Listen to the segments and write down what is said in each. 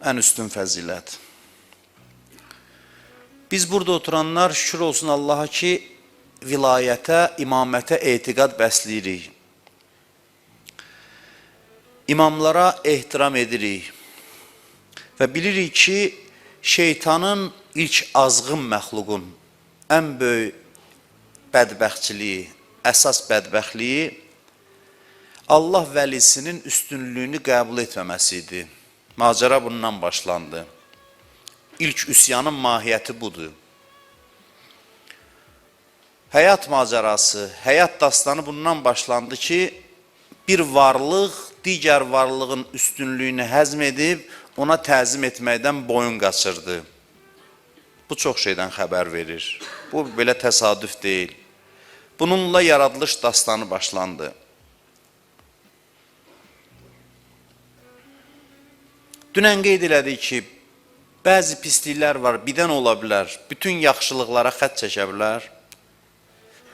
ən üstün fəzilət. Biz burada oturanlar şükür olsun Allaha ki, vilayətə, imamətə etiqad bəsləyirik. İmamlara ehtiram edirik və bilirik ki, şeytanın ilk azğın məxluqun ən böyük bədbəxtçiliyi, əsas bədbəxtliyi Allah vəlisinin üstünlüyünü qəbul etməməsi idi. Macəra bundan başlandı. İlk üsyanın mahiyyəti budur. Həyat macərası, həyat dastanı bundan başlandı ki, bir varlıq digər varlığın üstünlüyünü həzm edib, ona təzim etməkdən boyun qaçırdı. Bu çox şeydən xəbər verir. Bu belə təsadüf deyil. Bununla yaradılış dastanı başlandı. Dünən qeyd elədik ki, bəzi pisliklər var, birdən ola bilər, bütün yaxşılıqlara xətt çəkə bilər.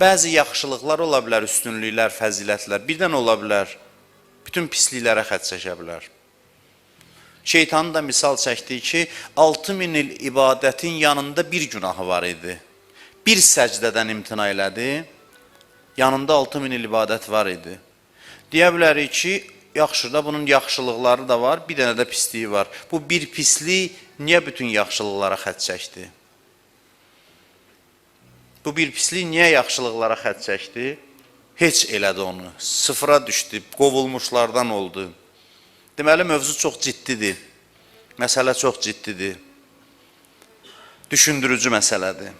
Bəzi yaxşılıqlar ola bilər, üstünlüklər, fəzilətlər, birdən ola bilər, bütün pisliklərə xətt çəkə bilər. Şeytanın da misal çəkdiyi ki, 6000 il ibadətin yanında bir günahı var idi. Bir səcdədən imtina elədi, yanında 6000 il ibadət var idi. Deyə bilərik ki, yaxşı da bunun yaxşılıqları da var, bir dənə də pisliyi var. Bu bir pislik niyə bütün yaxşılıqlara xətt çəkdi? Bu bir pislik niyə yaxşılıqlara xətt çəkdi? Heç elədi onu, sıfıra düşdü, qovulmuşlardan oldu. Deməli, mövzu çox ciddidir, məsələ çox ciddidir, düşündürücü məsələdir.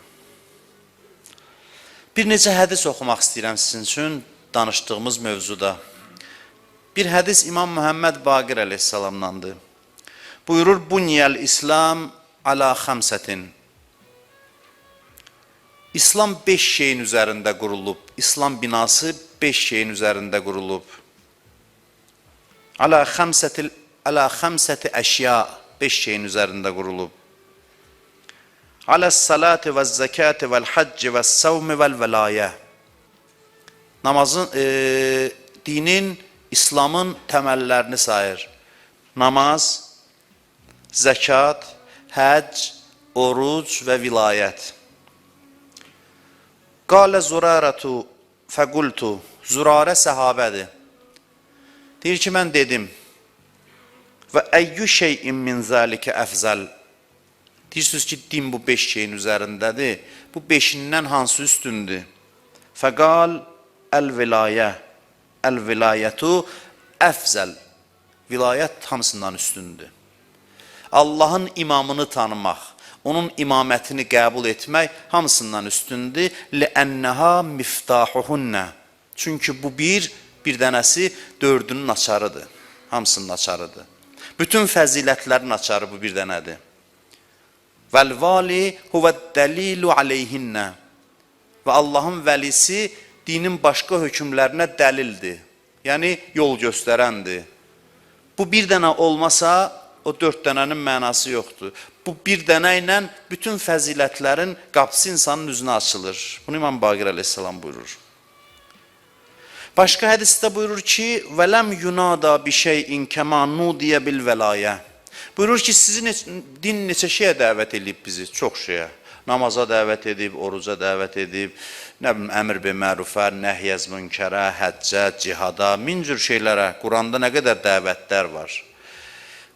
Bir neçə hədis oxumaq istəyirəm sizin üçün danışdığımız mövzuda. Bir hədis İmam Muhammed Baqir əleyhissalamdandır. Buyurur, Bunyəl İslam ala xəmsətin. İslam 5 şeyin üzərində qurulub. İslam binası 5 şeyin üzərində qurulub. Ala xəmsəti əşya 5 şeyin üzərində qurulub. Aləs-salati vəz-zəkati vəl-həcci vəs-savmi vəl-vəlayə. Namazın, dinin, İslamın təməllərini sayır. Namaz, zəkat, həcc, oruc və vilayət. Qalə Zurarətu fəqultu. Zurarə səhabədir. Deyir ki, mən dedim. Və əyyü şeyin min zəlikə əfzəl. Deyirsiniz ki, din bu 5 şeyin üzərindədir. Bu 5-indən hansı üstündür? Fəqal əl-vilayə. Əl-vilayətu əfzəl. Vilayət hamısından üstündür. Allahın imamını tanımaq, onun imamətini qəbul etmək hamısından üstündür. Ləənnəhə miftahuhunnə. Çünki bu bir dənəsi 4'ünün açarıdır. Hamısının açarıdır. Bütün fəzilətlərin açarı bu bir dənədir. Vəl-vali huvəd-dəlilu aleyhinnə. Və Allahın vəlisi dinin başqa hökmlərinə dəlildir. Yəni, yol göstərəndir. Bu bir dənə olmasa, o 4 dənənin mənası yoxdur. Bu bir dənə ilə bütün fəzilətlərin qapısı insanın üzünə açılır. Bunu İmam Baqir əleyhissalam buyurur. Başqa hədisdə buyurur ki, vələm yunada bi şeyin kəma nudiyə bil vəlayə. Buyurur ki, sizin din neçə şeyə dəvət edib bizi, çox şeyə. Namaza dəvət edib, oruca dəvət edib, əmr bi mərufə, nəhyəz münkərə, həccə, cihada, min cür şeylərə, Quranda nə qədər dəvətlər var.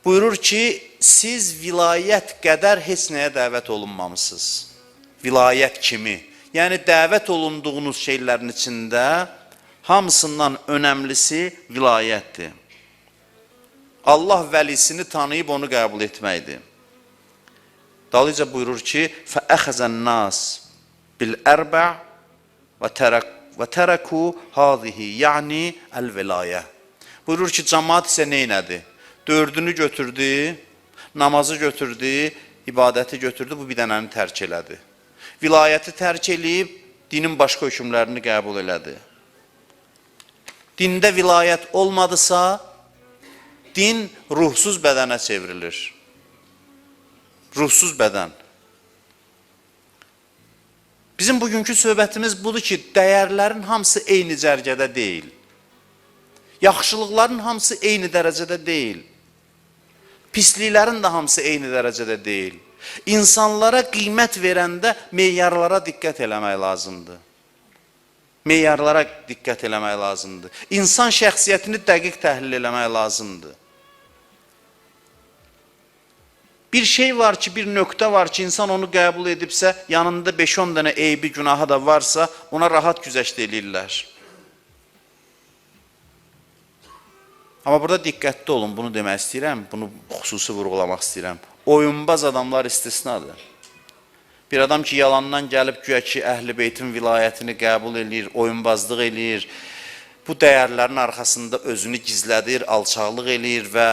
Buyurur ki, siz vilayət qədər heç nəyə dəvət olunmamışsınız. Vilayət kimi. Yəni, dəvət olunduğunuz şeylərin içində hamısından önəmlisi vilayətdir. Allah vəlisini tanıyıb onu qəbul etməkdir. Dalıca buyurur ki, fəəxəzən nas bil-ərбə və tərəku hadihi, yəni əl-vilayə. Buyurur ki, cəmaat isə neynədir? 4'ünü götürdü, namazı götürdü, ibadəti götürdü, bu bir dənəni tərk elədi. Vilayəti tərk eləyib, dinin başqa hökmlərini qəbul elədi. Dində vilayət olmadısa, din ruhsuz bədənə çevrilir. Ruhsuz bədən. Bizim bugünkü söhbətimiz budur ki, dəyərlərin hamısı eyni cərgədə deyil. Yaxşılıqların hamısı eyni dərəcədə deyil. Pisliklərin də hamısı eyni dərəcədə deyil. İnsanlara qiymət verəndə meyarlara diqqət eləmək lazımdır. Meyarlara diqqət eləmək lazımdır. İnsan şəxsiyyətini dəqiq təhlil eləmək lazımdır. Bir şey var ki, bir nöqtə var ki, insan onu qəbul edibsə, yanında 5-10 dənə eybi, günahı da varsa, ona rahat güzəşt eləyirlər. Amma burada diqqətli olun, bunu demək istəyirəm, bunu xüsusi vurğulamaq istəyirəm. Oyunbaz adamlar istisnadır. Bir adam ki, yalandan gəlib güya ki, Əhl-i Beytin vilayətini qəbul eləyir, oyunbazlıq eləyir, bu dəyərlərin arxasında özünü gizlədir, alçaqlıq eləyir və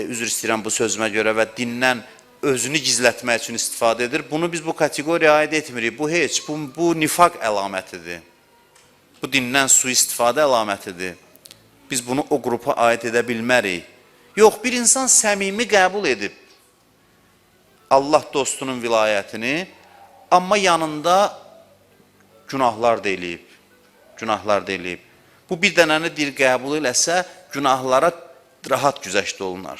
üzr istəyirəm bu sözümə görə və dindən özünü gizlətmək üçün istifadə edir. Bunu biz bu kateqoriyaya aid etmirik. Bu heç, bu nifaq əlamətidir. Bu dindən sui-istifadə əlamətidir. Biz bunu o qrupa aid edə bilmərik. Yox, bir insan səmimi qəbul edib Allah dostunun vilayətini, amma yanında günahlar da eləyib. Günahlar da eləyib. Bu bir dənəni dil qəbul eləsə, günahlara rahat güzəşt olunar.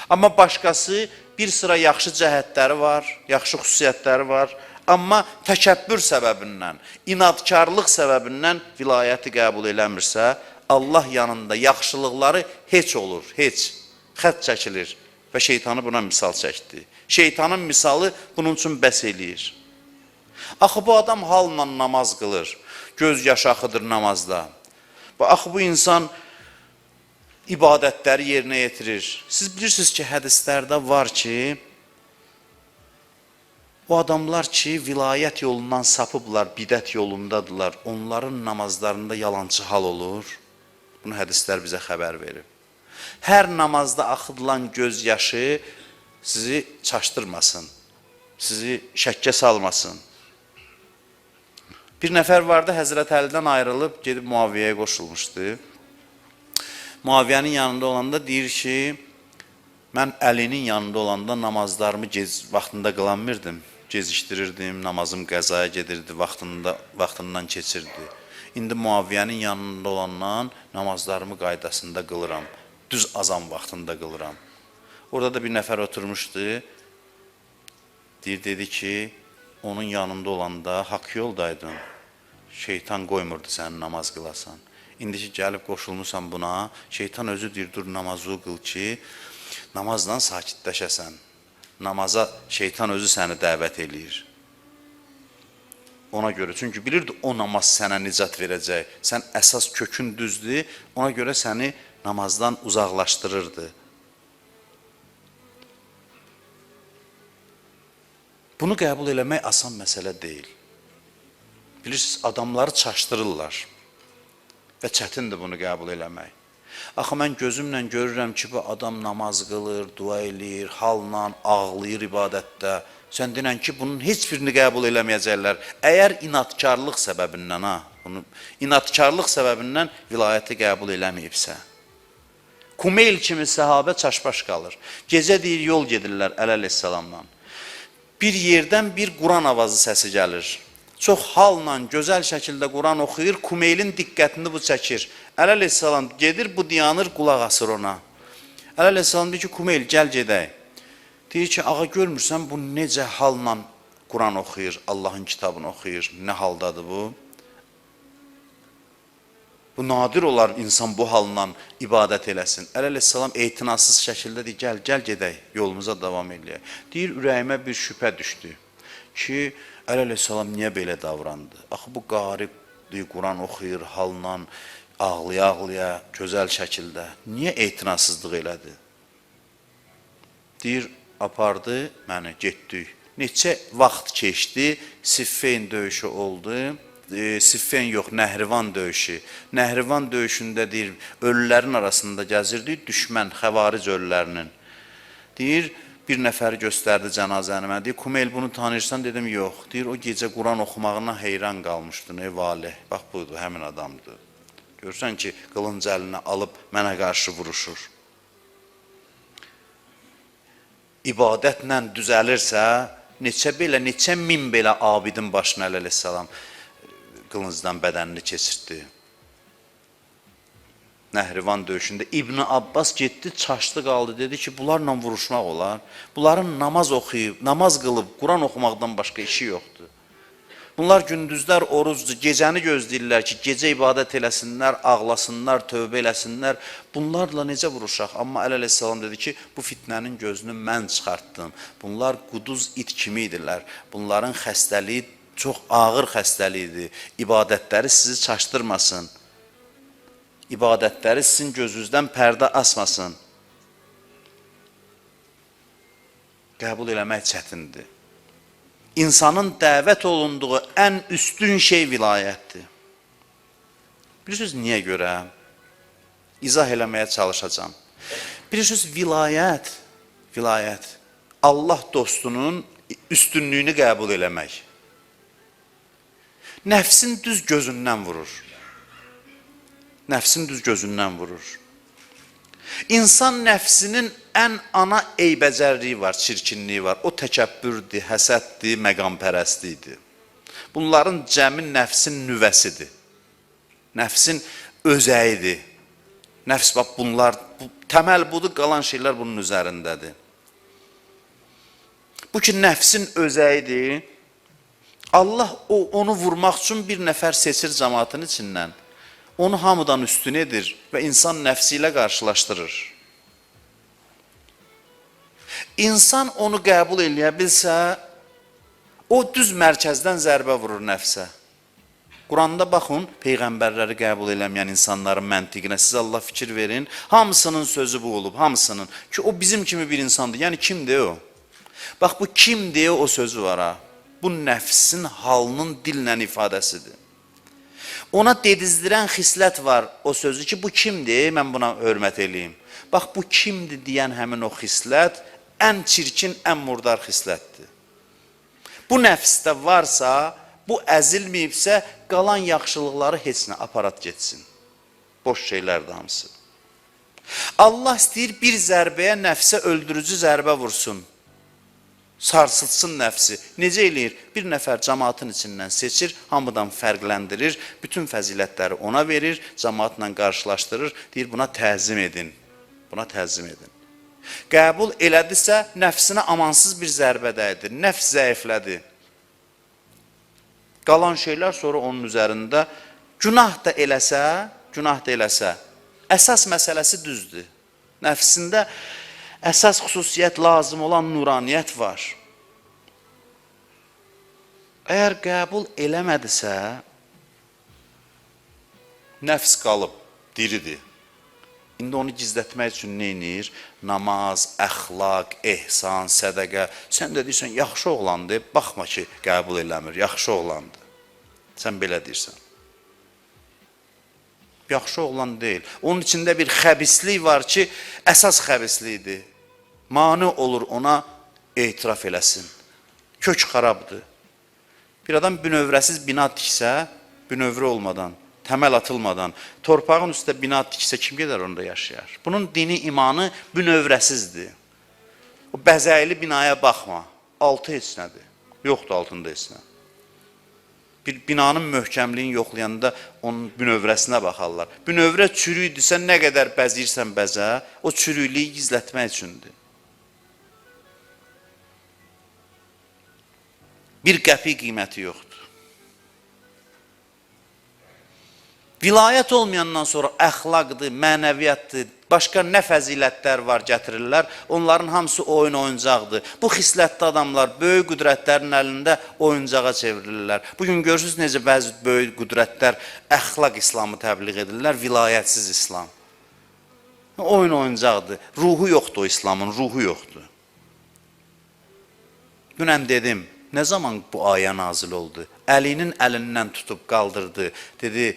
Amma başqası bir sıra yaxşı cəhətləri var, yaxşı xüsusiyyətləri var, amma təkəbbür səbəbindən, inadkarlıq səbəbindən vilayəti qəbul eləmirsə, Allah yanında yaxşılıqları heç olur, heç, xət çəkilir və şeytanı buna misal çəkdi. Şeytanın misalı bunun üçün bəs eləyir. Axı bu adam halla namaz qılır, göz yaşı axıdır namazda. Axı bu insan ibadətləri yerinə yetirir. Siz bilirsiniz ki, hədislərdə var ki, o adamlar ki, vilayət yolundan sapıblar, bidət yolundadılar, onların namazlarında yalancı hal olur. Bunu hədislər bizə xəbər verir. Hər namazda axıdılan göz yaşı sizi çaşdırmasın, sizi şəkkə salmasın. Bir nəfər vardı, Həzrət Əlidən ayrılıb, gedib Muaviyyəyə qoşulmuşdu. Muaviyyənin yanında olanda deyir ki, mən Əlinin yanında olanda namazlarımı vaxtında qılanmirdim, gecikdirirdim, namazım qəzaya gedirdi, vaxtından keçirdi. İndi Muaviyyənin yanında olandan namazlarımı qaydasında qılıram, düz azam vaxtında qılıram. Orada da bir nəfər oturmuşdu, dedi ki, onun yanında olanda haqq yoldaydın, şeytan qoymurdu səni namaz qılasan. İndi ki, gəlib qoşulmuşsan buna, şeytan özü deyir, dur namazı qıl ki, namazla sakitləşəsən. Namaza şeytan özü səni dəvət eləyir. Ona görə, çünki bilirdi o namaz sənə nicat verəcək. Sən əsas kökün düzdür, ona görə səni namazdan uzaqlaşdırırdı. Bunu qəbul eləmək asan məsələ deyil. Bilirsiniz, adamları çaşdırırlar və çətindir bunu qəbul eləmək. Axı, mən gözümlə görürəm ki, bu adam namaz qılır, dua eləyir, halla ağlayır ibadətdə. Sən denən ki, bunun heç birini qəbul eləməyəcəklər. Əgər inadkarlıq səbəbindən, inadkarlıq səbəbindən vilayəti qəbul eləməyibsə. Kumeyl kimi səhabə çaşbaş qalır. Gecə deyir, yol gedirlər əleyhissalamla. Bir yerdən bir Quran avazı səsi gəlir. Çox halla, gözəl şəkildə Quran oxuyur, Kumeylin diqqətini bu çəkir. Əleyhissalam gedir, bu dayanır, qulaq asır ona. Əleyhissalam deyir ki, Kumeyl, gəl gedək. Deyir ki, ağa görmürsən, bu necə halla Quran oxuyur, Allahın kitabını oxuyur, nə haldadır bu? Bu nadir olar insan bu halla ibadət eləsin. Əleyhissalam etinasız şəkildə deyir, gəl gedək, yolumuza davam eləyək. Deyir, ürəyimə bir şübhə düşdü ki, Əleyhissalam niyə belə davrandı? Axı, bu qariqdir, Quran oxuyur, halla, ağlaya-ağlaya, gözəl şəkildə. Niyə etinasızlıq elədi? Deyir, apardı, məni getdik. Neçə vaxt keçdi, Siffeyn döyüşü oldu. Siffeyn yox, Nəhrivan döyüşü. Nəhrivan döyüşündə deyir, ölülərin arasında gəzirdi, düşmən, xəvaric ölülərinin. Deyir, bir nəfəri göstərdi cənazəni mənə. Deyir, Kumeyl bunu tanıyırsan? Dedim, yox. Deyir, o gecə Quran oxumağına heyran qalmışdın, ey valih. Bax, budur, həmin adamdır. Görürsən ki, qılınc əlinə alıb mənə qarşı vuruşur. İbadətlə düzəlirsə, neçə min belə abidin başına əleyhissalam qılıncdan bədənini keçirtdi. Nəhrivan döyüşündə İbn Abbas getdi, çaşdı qaldı, dedi ki, bunlarla vuruşmaq olar. Bunların namaz oxuyub, namaz qılıb, Quran oxumaqdan başqa işi yoxdur. Bunlar gündüzlər orucdur, gecəni gözləyirlər ki, gecə ibadət eləsinlər, ağlasınlar, tövbə eləsinlər. Bunlarla necə vuruşaq? Amma Əli əleyhissalam dedi ki, bu fitnənin gözünü mən çıxartdım. Bunlar quduz it kimi idilər. Bunların xəstəliyi çox ağır xəstəlikdir. İbadətləri sizi çaşdırmasın. İbadətləri sizin gözünüzdən pərdə asmasın. Qəbul eləmək çətindir. İnsanın dəvət olunduğu ən üstün şey vilayətdir. Bilirsiniz, niyə görə? İzah eləməyə çalışacağım. Bilirsiniz, vilayət, Allah dostunun üstünlüyünü qəbul eləmək. Nəfsin düz gözündən vurur. Nəfsin düz gözündən vurur. İnsan nəfsinin ən ana eybəcərliyi var, çirkinliyi var. O təkəbbürdür, həsəddir, məqampərəstliyidir. Bunların cəmi nəfsin nüvəsidir. Nəfsin özəyidir. Nəfs, bax, bunlar, təməl budur, qalan şeylər bunun üzərindədir. Bu ki, nəfsin özəyidir. Allah onu vurmaq üçün bir nəfər seçir cəmaatın içindən. Onu hamıdan üstün edir və insan nəfsi ilə qarşılaşdırır. İnsan onu qəbul eləyə bilsə, o düz mərkəzdən zərbə vurur nəfsə. Quranda baxın, peyğəmbərləri qəbul eləməyən insanların məntiqinə, siz Allah fikir verin, hamısının sözü bu olub, hamısının. Ki o bizim kimi bir insandır, yəni kimdir o? Bax, bu kimdir o sözü var ha? Bu nəfsin halının dillə ifadəsidir. Ona dedizdirən xislət var o sözü ki, bu kimdir, mən buna hörmət eləyim. Bax, bu kimdir deyən həmin o xislət, ən çirkin, ən murdar xislətdir. Bu nəfsdə varsa, bu əzilməyibsə, qalan yaxşılıqları heç nə aparat getsin. Boş şeylərdir hamısı. Allah istəyir bir zərbəyə nəfsə öldürücü zərbə vursun. Sarsılsın nəfsi. Necə eləyir? Bir nəfər cəmaatın içindən seçir, hamıdan fərqləndirir, bütün fəzilətləri ona verir, cəmaatla qarşılaşdırır, deyir buna təzim edin. Buna təzim edin. Qəbul elədisə, nəfsinə amansız bir zərbə dəydir. Nəfs zəiflədi. Qalan şeylər sonra onun üzərində günah da eləsə, əsas məsələsi düzdür. Nəfsində əsas xüsusiyyət lazım olan nuraniyyət var. Əgər qəbul eləmədisə, nəfs qalıb, diridir. İndi onu gizlətmək üçün nə edir? Namaz, əxlaq, ehsan, sədəqə. Sən də deyirsən, yaxşı oğlandır, baxma ki, qəbul eləmir, yaxşı oğlandır. Sən belə deyirsən. Yaxşı oğlan deyil. Onun içində bir xəbislik var ki, əsas xəbislikdir. Mani olur ona etiraf eləsin. Kök xarabdır. Bir adam bünövrəsiz bina tiksə, bünövrə olmadan, təməl atılmadan, torpağın üstə bina tiksə, kim gedər onda yaşayar? Bunun dini, imanı bünövrəsizdir. O bəzəyli binaya baxma. Altı heç nədir. Yoxdur altında heç nə. Bir binanın möhkəmliyini yoxlayanda onun bünövrəsinə baxarlar. Bünövrə çürüydüsə, nə qədər bəzəyirsən bəzə, o çürüylüyü gizlətmək üçündür. Bir qəpik qiyməti yoxdur. Vilayət olmayandan sonra əxlaqdır, mənəviyyatdır, başqa nə fəzilətlər var gətirirlər, onların hamısı oyuncaqdır. Bu xislətli adamlar böyük qüdrətlərin əlində oyuncağa çevrilirlər. Bugün görürsünüz necə bəzi böyük qüdrətlər əxlaq İslamı təbliğ edirlər, vilayətsiz İslam. Oyuncaqdır, ruhu yoxdur o İslamın, ruhu yoxdur. Dünən dedim, nə zaman bu ayə nazil oldu? Əlinin əlindən tutub qaldırdı, dedi,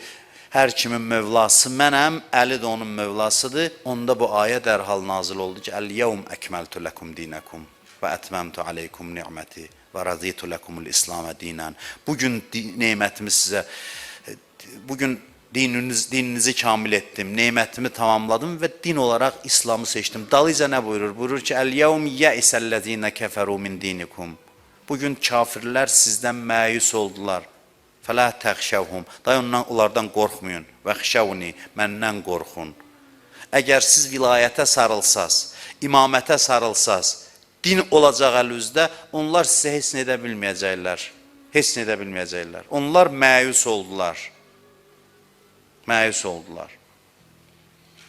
hər kimin mövlası mənəm, Əli də onun mövlasıdır. Onda bu ayə dərhal nazil oldu ki, Əl-yevm əkməltu ləkum dinəkum və ətməmtu aleykum ni'məti və raditu ləkumul İslamə dinən. Bugün neymətimi sizə, bugün dininizi kamil etdim, neymətimi tamamladım və din olaraq İslamı seçdim. Dalıca nə buyurur? Buyurur ki, Əl-yevm yəisəl-ləzinə kəfəru min dinikum. Bugün kafirlər sizdən məyus oldular. Fələ təxşəvhum. Day onlardan qorxmayın. Vəxşəvni, məndən qorxun. Əgər siz vilayətə sarılsaz, imamətə sarılsaz, din olacaq əlinizdə, onlar sizə heç nə edə bilməyəcəklər. Heç nə edə bilməyəcəklər. Onlar məyus oldular. Məyus oldular.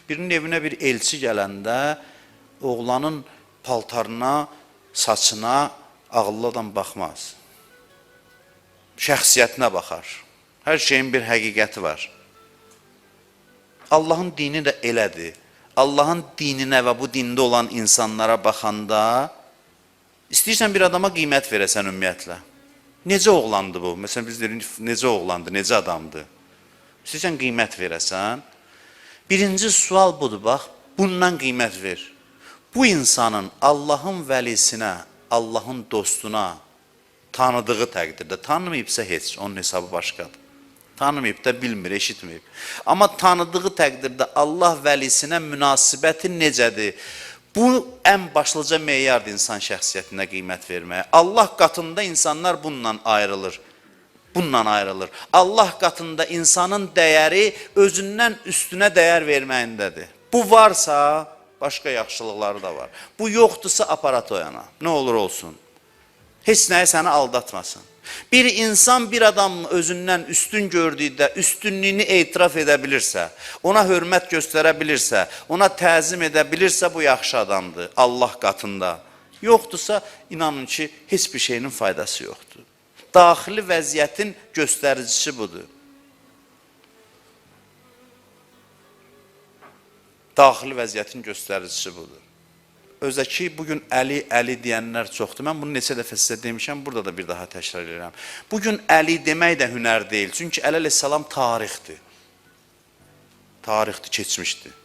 Birinin evinə bir elçi gələndə, oğlanın paltarına, saçına ağıllı adam baxmaz. Şəxsiyyətinə baxar. Hər şeyin bir həqiqəti var. Allahın dini də elədir. Allahın dininə və bu dində olan insanlara baxanda, istəyirsən bir adama qiymət verəsən ümumiyyətlə. Necə oğlandı bu? Məsələn, biz deyirik, necə oğlandı, necə adamdı? İstəyirsən qiymət verəsən. Birinci sual budur, bax, bundan qiymət ver. Bu insanın Allahın vəlisinə, Allahın dostuna tanıdığı təqdirdə, tanımayıbsa heç, onun hesabı başqadır. Tanımayıb da bilmir, eşitməyib. Amma tanıdığı təqdirdə Allah vəlisinə münasibəti necədir? Bu, ən başlıca meyardır insan şəxsiyyətinə qiymət verməyə. Allah qatında insanlar bununla ayrılır. Bununla ayrılır. Allah qatında insanın dəyəri özündən üstünə dəyər verməyindədir. Bu varsa, başqa yaxşılıqları da var. Bu yoxdursa aparat oyana. Nə olur olsun. Heç nəyə səni aldatmasın. Bir insan bir adamın özündən üstün gördüyüdə üstünlüyünü etiraf edə bilirsə, ona hörmət göstərə bilirsə, ona təzim edə bilirsə, bu yaxşı adamdır Allah qatında. Yoxdursa, inanın ki, heç bir şeyinin faydası yoxdur. Daxili vəziyyətin göstəricisi budur. Daxili vəziyyətin göstəricisi budur. Özə ki, bugün Əli deyənlər çoxdur. Mən bunu neçə dəfə sizə demişəm, burada da bir daha təkrar edirəm. Bugün Əli demək də hünər deyil. Çünki Əli əleyhissalam tarixdir. Tarixdir, keçmişdir.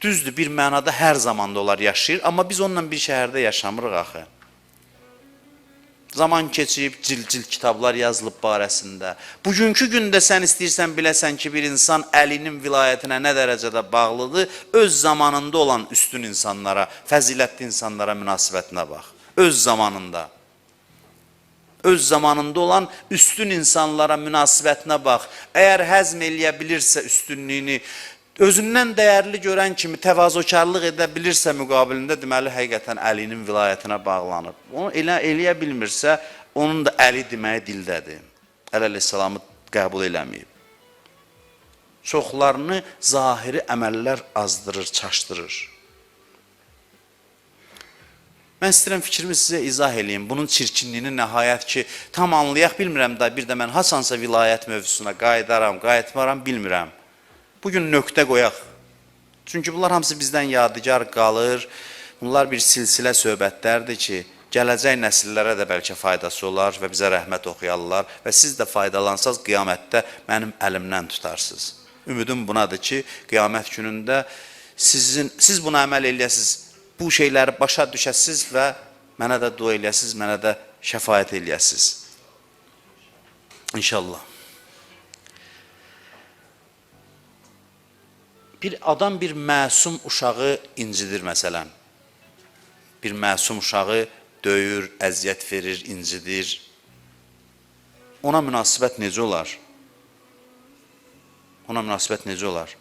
Düzdür, bir mənada hər zamanda onlar yaşayır, amma biz onunla bir şəhərdə yaşamırıq axı. Zaman keçib, cil-cil kitablar yazılıb barəsində. Bugünkü gündə sən istəyirsən biləsən ki, bir insan Əlinin vilayətinə nə dərəcədə bağlıdır, öz zamanında olan üstün insanlara, fəzilətli insanlara münasibətinə bax. Öz zamanında. Öz zamanında olan üstün insanlara münasibətinə bax. Əgər həzm eləyə bilirsə üstünlüyünü, özündən dəyərli görən kimi təvazökarlıq edə bilirsə müqabilində, deməli, həqiqətən Əlinin vilayətinə bağlanıb. Onu eləyə bilmirsə, onun da Əli deməyi dildədir. Əli əleyhissalamı qəbul eləməyib. Çoxlarını zahiri əməllər azdırır, çaşdırır. Mən istəyirəm fikrimi sizə izah eləyim. Bunun çirkinliyini nəhayət ki, tam anlayaq bilmirəm da, bir də mən hasansa vilayət mövzusuna qayıdaram, qayıtmaram, bilmirəm. Bugün nöqtə qoyaq. Çünki bunlar hamısı bizdən yadigar qalır. Bunlar bir silsilə söhbətlərdir ki, gələcək nəsillərə də bəlkə faydası olar və bizə rəhmət oxuyarlar və siz də faydalansaz qiyamətdə mənim əlimdən tutarsınız. Ümidim bunadır ki, qiyamət günündə siz buna əməl eləyəsiniz, bu şeyləri başa düşəsiniz və mənə də dua eləyəsiniz, mənə də şəfaət eləyəsiniz. İnşallah. Bir adam bir məsum uşağı incidir məsələn. Bir məsum uşağı döyür, əziyyət verir, incidir. Ona münasibət necə olar? Ona münasibət necə olar?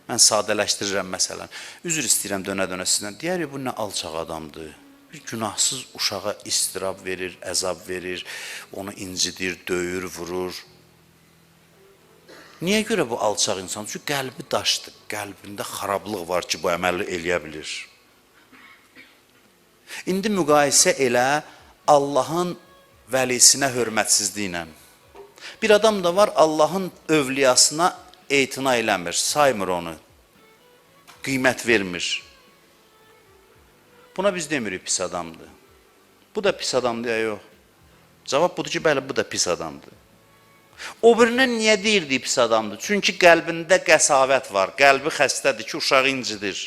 Mən sadələşdirirəm məsələn. Üzr istəyirəm dönə-dönə sizdən. Deyərik, bu nə alçaq adamdır. Bir günahsız uşağa istirab verir, əzab verir, onu incidir, döyür, vurur. Niyə görə bu alçaq insan? Çünki qəlbi daşdır, qəlbində xarablıq var ki, bu əməli eləyə bilir. İndi müqayisə elə Allahın vəlisinə hörmətsizliklə. Bir adam da var, Allahın övliyasına etina eləmir, saymır onu, qiymət vermir. Buna biz demirik pis adamdır. Bu da pis adamdır ya yox. Cavab budur ki, bəli, bu da pis adamdır. O birinə niyə deyirdi pis adamdır? Çünki qəlbində qəsavət var, qəlbi xəstədir ki, uşağı incidir.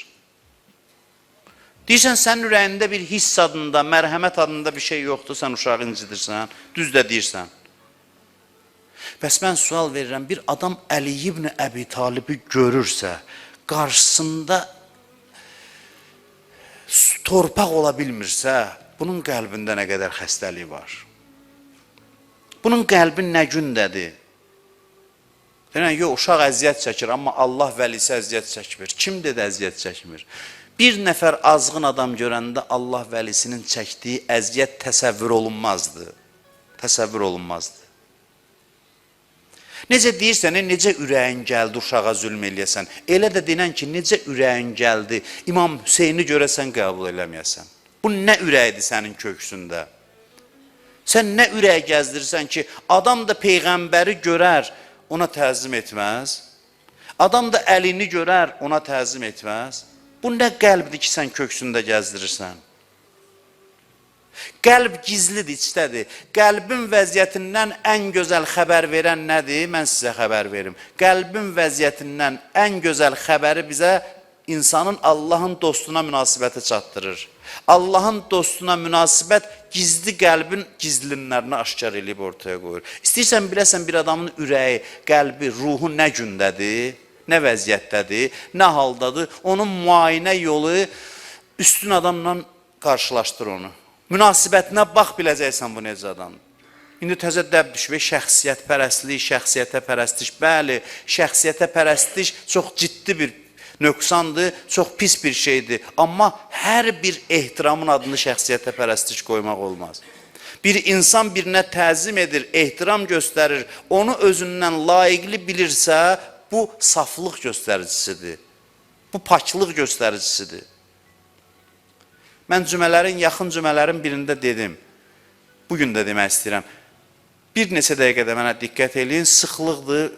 Deyirsən, sənin ürəyində bir hiss adında, mərhəmət adında bir şey yoxdur, sən uşağı incidirsən, düz də deyirsən. Bəs mən sual verirəm, bir adam Əli ibn Əbi Talibi görürsə, qarşısında torpaq ola bilmirsə, bunun qəlbində nə qədər xəstəlik var? Bunun qəlbi nə gündədir? Deyirəm, yox, uşaq əziyyət çəkir, amma Allah vəlisi əziyyət çəkmir. Kim dedi əziyyət çəkmir? Bir nəfər azğın adam görəndə Allah vəlisinin çəkdiyi əziyyət təsəvvür olunmazdı. Təsəvvür olunmazdı. Necə deyirsən, necə ürəyin gəldi uşağa zülm eləyəsən? Elə də denən ki, necə ürəyin gəldi İmam Hüseyni görəsən qəbul eləməyəsən? Bu nə ürəkdir sənin köksündə? Sən nə ürək gəzdirirsən ki, adam da Peyğəmbəri görər, ona təzim etməz. Adam da əlini görər, ona təzim etməz. Bu nə qəlbdir ki, sən köksündə gəzdirirsən? Qəlb gizlidir, içdədir. Qəlbin vəziyyətindən ən gözəl xəbər verən nədir? Mən sizə xəbər verim. Qəlbin vəziyyətindən ən gözəl xəbəri bizə insanın Allahın dostuna münasibəti çatdırır. Allahın dostuna münasibət gizli qəlbin gizlinlərini aşkar eləyib ortaya qoyur. İstəyirsən biləsən bir adamın ürəyi, qəlbi, ruhu nə gündədir, nə vəziyyətdədir, nə haldadır. Onun müayinə yolu üstün adamla qarşılaşdır onu. Münasibətinə bax biləcəksən bu necə adamdır. İndi təzə dəb düşmə, şəxsiyyət pərəstlik, şəxsiyyətə pərəstiş. Bəli, şəxsiyyətə pərəstiş çox ciddi bir nöqsandır, çox pis bir şeydir. Amma hər bir ehtiramın adını şəxsiyyətə pərəstiş qoymaq olmaz. Bir insan birinə təzim edir, ehtiram göstərir, onu özündən layiqli bilirsə, bu saflıq göstəricisidir. Bu paklıq göstəricisidir. Mən yaxın cümələrin birində dedim, bugün də demək istəyirəm. Bir neçə dəqiqədə mənə diqqət eləyin, sıxlıqdır,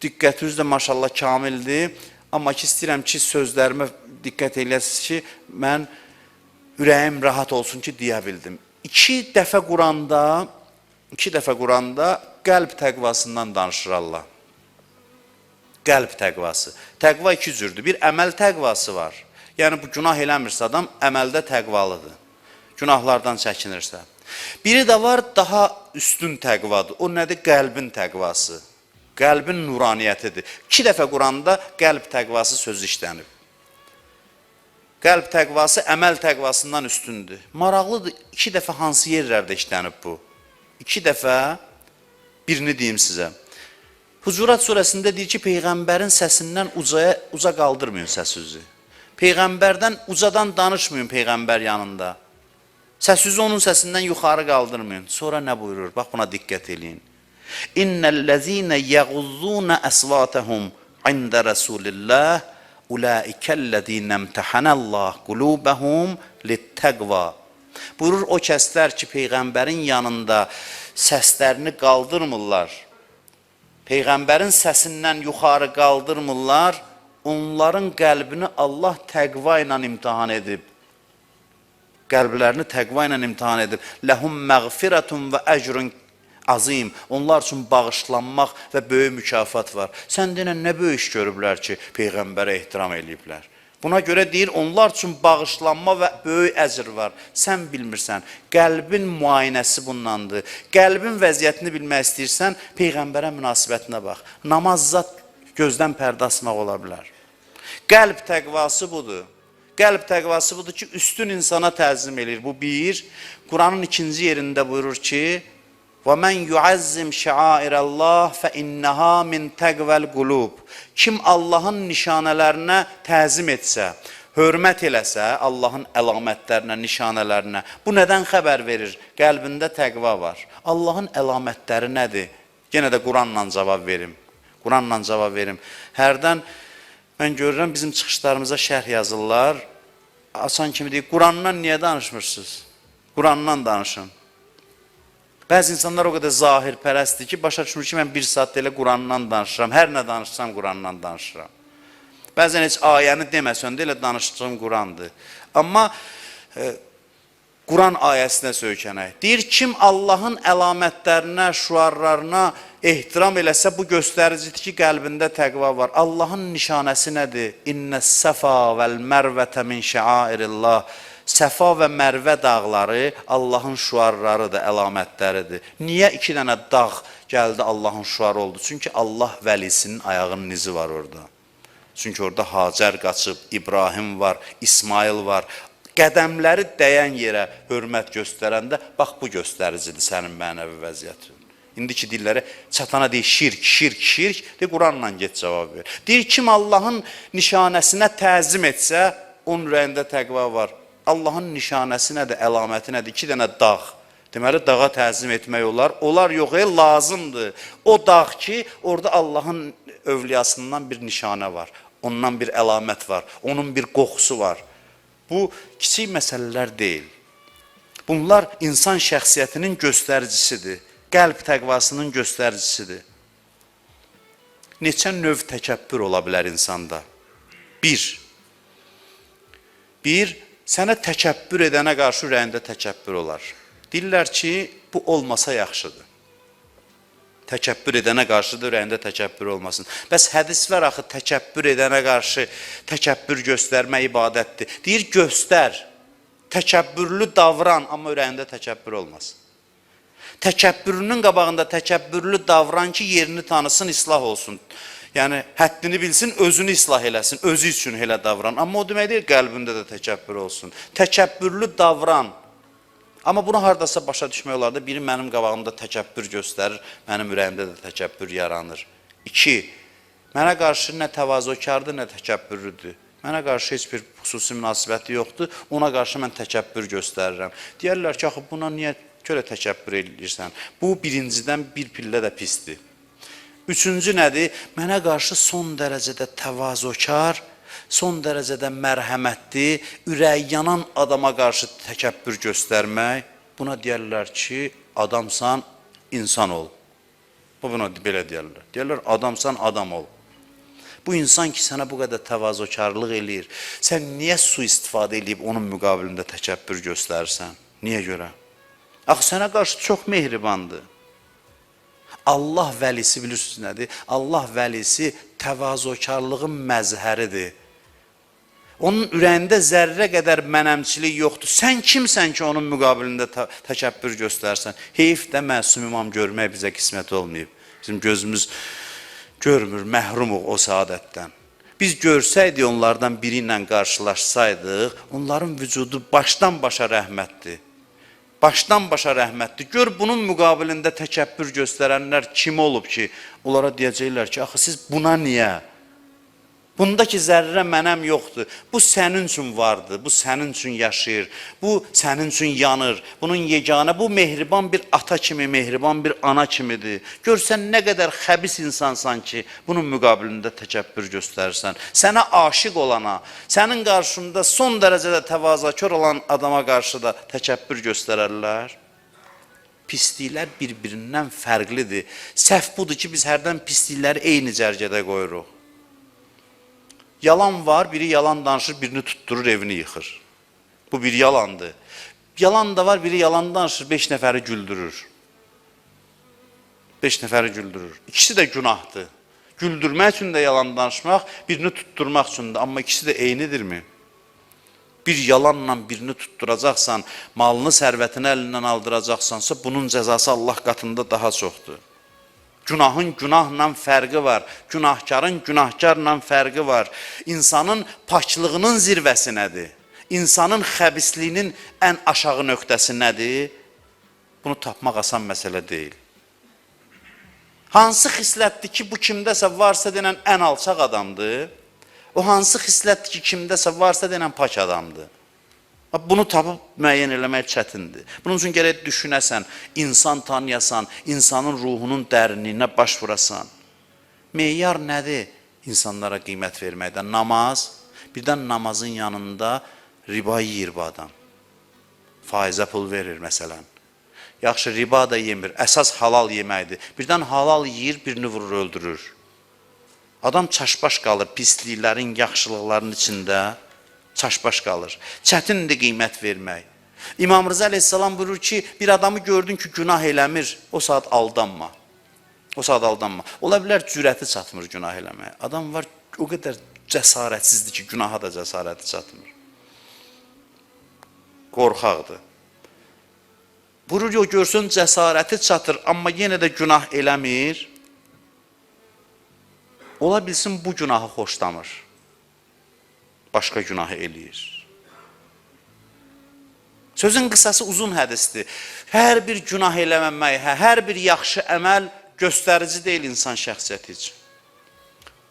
diqqətiniz də maşallah kamildir. Amma ki, istəyirəm ki, sözlərimə diqqət eləyəsiniz ki, mən ürəyim rahat olsun ki, deyə bildim. İki dəfə Quranda qəlb təqvasından danışır Allah. Qəlb təqvası. Təqva iki cürdür. Bir əməl təqvası var. Yəni, bu günah eləmirsə adam, əməldə təqvalıdır. Günahlardan çəkinirsə. Biri də var, daha üstün təqvadır. O nədir? Qəlbin təqvası. Qəlbin nuraniyyətidir. 2 dəfə Quranda qəlb təqvası sözü işlənib. Qəlb təqvası əməl təqvasından üstündür. Maraqlıdır, 2 dəfə hansı yerlərdə işlənib bu? 2 dəfə, birini deyim sizə. Hucurat surəsində deyir ki, Peyğəmbərin səsindən uca qaldırmayın səsinizi. Peyğəmbərdən ucadan danışmayın Peyğəmbər yanında. Səsinizi onun səsindən yuxarı qaldırmayın. Sonra nə buyurur? Bax, buna diqqət eləyin. İnnellezine yaghuzzuna aswatahum inda Rasulillah ulaikellezine imtahanallah qulubahum littaqva. Buyurur o kəslər ki, Peyğəmbərin yanında səslərini qaldırmırlar. Peyğəmbərin səsindən yuxarı qaldırmırlar. Onların qəlbini Allah təqva ilə imtahan edib. Qəlblərini təqva ilə imtahan edib. Ləhum məğfirətun və əcrun azim. Onlar üçün bağışlanmaq və böyük mükafat var. Sən denən nə böyük iş görüblər ki, Peyğəmbərə ehtiram eləyiblər. Buna görə deyir, onlar üçün bağışlanma və böyük əcr var. Sən bilmirsən, qəlbin müayinəsi bundandır. Qəlbin vəziyyətini bilmək istəyirsən, Peyğəmbərə münasibətinə bax. Namaz zat gözdən pərdə asmaq ola bilər. Qəlb təqvası budur. Qəlb təqvası budur ki, üstün insana təzim edir. Bu bir. Quranın 2-ci yerində buyurur ki, وَمَنْ يُعَزِّمْ شَعَائِرَ اللّٰهِ فَإِنَّهَا مِنْ تَقْوَى الْقُلُوبِ. Kim Allahın nişanələrinə təzim etsə, hörmət eləsə, Allahın əlamətlərinə, nişanələrinə, bu nədən xəbər verir? Qəlbində təqva var. Allahın əlamətləri nədir? Yenə də Quranla cavab verim. Quranla cavab verim. Hərdən mən görürəm, bizim çıxışlarımıza şərh yazırlar. Açan kimi deyir, Qurandan niyə danışmırsınız? Qurandan danışın. Bəzi insanlar o qədər zahir pərəstdir ki, başa düşmür ki, mən 1 saat elə Qurandan danışıram. Hər nə danışsam Qurandan danışıram. Bəzən heç ayəni deməsən də elə danışdığım Qurandır. Amma Quran ayəsinə söykənək. Deyir, kim Allahın əlamətlərinə, şüarlarına ehtiram eləsə, bu göstəricidir ki, qəlbində təqva var. Allahın nişanəsi nədir? İnnəs-səfa vəl-mərvətə min şəairillah. Səfa və Mərvə dağları Allahın şüarlarıdır, əlamətləridir. Niyə 2 dənə dağ gəldi Allahın şüarı oldu? Çünki Allah vəlisinin ayağının izi var orada. Çünki orada Hacər qaçıb, İbrahim var, İsmail var. Qədəmləri dəyən yerə hörmət göstərəndə, bax bu göstəricidir sənin mənəvi vəziyyətin. İndiki dilləri çatana deyir şirk, şirk, şirk. Deyir Quranla get cavab ver. Deyir kim Allahın nişanəsinə təzim etsə, onun ürəyində təqva var. Allahın nişanəsi nədir, əlaməti nədir? 2 dənə dağ. Deməli dağa təzim etmək olar. Olar yox, lazımdır. O dağ ki, orada Allahın övliyasından bir nişanə var. Ondan bir əlamət var. Onun bir qoxusu var. Bu kiçik məsələlər deyil. Bunlar insan şəxsiyyətinin göstəricisidir. Qəlb təqvasının göstəricisidir. Neçə növ təkəbbür ola bilər insanda? Bir, sənə təkəbbür edənə qarşı ürəyində təkəbbür olar. Deyirlər ki, bu olmasa yaxşıdır. Təkəbbür edənə qarşı da ürəyində təkəbbür olmasın. Bəs hədis var axı, təkəbbür edənə qarşı təkəbbür göstərmə ibadətdir. Deyir, göstər, təkəbbürlü davran, amma ürəyində təkəbbür olmasın. Təkəbbürünün qabağında təkəbbürlü davran ki, yerini tanısın, islah olsun. Yəni, həddini bilsin, özünü islah eləsin, özü üçün elə davran. Amma o demək deyil, qəlbində də təkəbbür olsun. Təkəbbürlü davran. Amma bunu haradasa başa düşmək olar da, biri mənim qabağımda təkəbbür göstərir, mənim ürəyimdə də təkəbbür yaranır. 2, mənə qarşı nə təvazökardır, nə təkəbbürlüdür. Mənə qarşı heç bir xüsusi münasibəti yoxdur, ona qarşı mən təkəbbür göstərirəm. Deyərlər ki, axı buna niyə görə təkəbbür edirsən? Bu birincidən bir pillə də pisdir. 3-cü nədir? Mənə qarşı son dərəcədə təvazökar, son dərəcədə mərhəmətli, ürək yanan adama qarşı təkəbbür göstərmək. Buna deyərlər ki, adamsan, insan ol. Buna belə deyərlər. Deyərlər, adamsan, adam ol. Bu insan ki, sənə bu qədər təvazökarlıq eləyir, sən niyə sui-istifadə eləyib onun müqabilində təkəbbür göstərirsən? Niyə görə? Axı, sənə qarşı çox mehribandır. Allah vəlisi bilirsiniz nədir? Allah vəlisi təvazökarlığın məzhəridir. Onun ürəyində zərrə qədər mənəmçilik yoxdur. Sən kimsən ki, onun müqabilində təkəbbür göstərsən? Heyf də məsum imam görmək bizə qismət olmayıb. Bizim gözümüz görmür, məhrumuq o saadətdən. Biz görsəydik, onlardan biri ilə qarşılaşsaydıq, onların vücudu başdan başa rəhmətdir. Başdan başa rəhmətdir. Gör, bunun müqabilində təkəbbür göstərənlər kim olub ki, onlara deyəcəklər ki, axı siz buna niyə? Bundakı zərrə mənəm yoxdur. Bu sənin üçün vardır, bu sənin üçün yaşayır, bu sənin üçün yanır. Bunun yeganə, bu mehriban bir ata kimi, mehriban bir ana kimidir. Görsən nə qədər xəbis insansan ki, bunun müqabilində təkəbbür göstərirsən. Sənə aşiq olana, sənin qarşında son dərəcədə təvazökar olan adama qarşı da təkəbbür göstərərlər. Pisliklər bir-birindən fərqlidir. Səhv budur ki, biz hərdən pislikləri eyni cərgədə qoyuruq. Yalan var, biri yalan danışır, birini tutturur, evini yıxır. Bu bir yalandır. Yalan da var, biri yalan danışır, 5 nəfəri güldürür. 5 nəfəri güldürür. İkisi də günahdır. Güldürmək üçün də yalan danışmaq, birini tutturmaq üçün də. Amma ikisi də eynidirmi? Bir yalanla birini tutturacaqsan, malını, sərvətini əlindən aldıracaqsansa, bunun cəzası Allah qatında daha çoxdur. Günahın günahla fərqi var, günahkarın günahkarla fərqi var. İnsanın paklığının zirvəsi nədir? İnsanın xəbisliyinin ən aşağı nöqtəsi nədir? Bunu tapmaq asan məsələ deyil. Hansı xislətdir ki, bu kimdəsə varsa denən ən alçaq adamdır? O hansı xislətdir ki, kimdəsə varsa denən pak adamdır? Bunu tapıb müəyyən eləmək çətindir. Bunun üçün gərək düşünəsən, insan tanıyasan, insanın ruhunun dərinliyinə baş vurasan. Meyyar nədir insanlara qiymət verməkdə? Namaz, birdən namazın yanında riba yiyir bu adam. Faizə pul verir məsələn. Yaxşı, riba da yemir, əsas halal yeməkdir. Birdən halal yiyir, birini vurur, öldürür. Adam çaşbaş qalır pisliklərin, yaxşılıqların içində. Çaşbaş qalır. Çətindir qiymət vermək. İmam Rıza əleyhissalam buyurur ki, bir adamı gördün ki, günah eləmir, o saat aldanma. O saat aldanma. Ola bilər cürəti çatmır günah eləməyə. Adam var, o qədər cəsarətsizdir ki, günaha da cəsarəti çatmır. Qorxaqdır. Buyurur, o görsün cəsarəti çatır, amma yenə də günah eləmir. Ola bilsin, bu günahı xoşlamır. Başqa günahı eləyir. Sözün qısası uzun hədisdir. Hər bir günah eləməmək, hər bir yaxşı əməl göstərici deyil insan şəxsiyyəti üçün.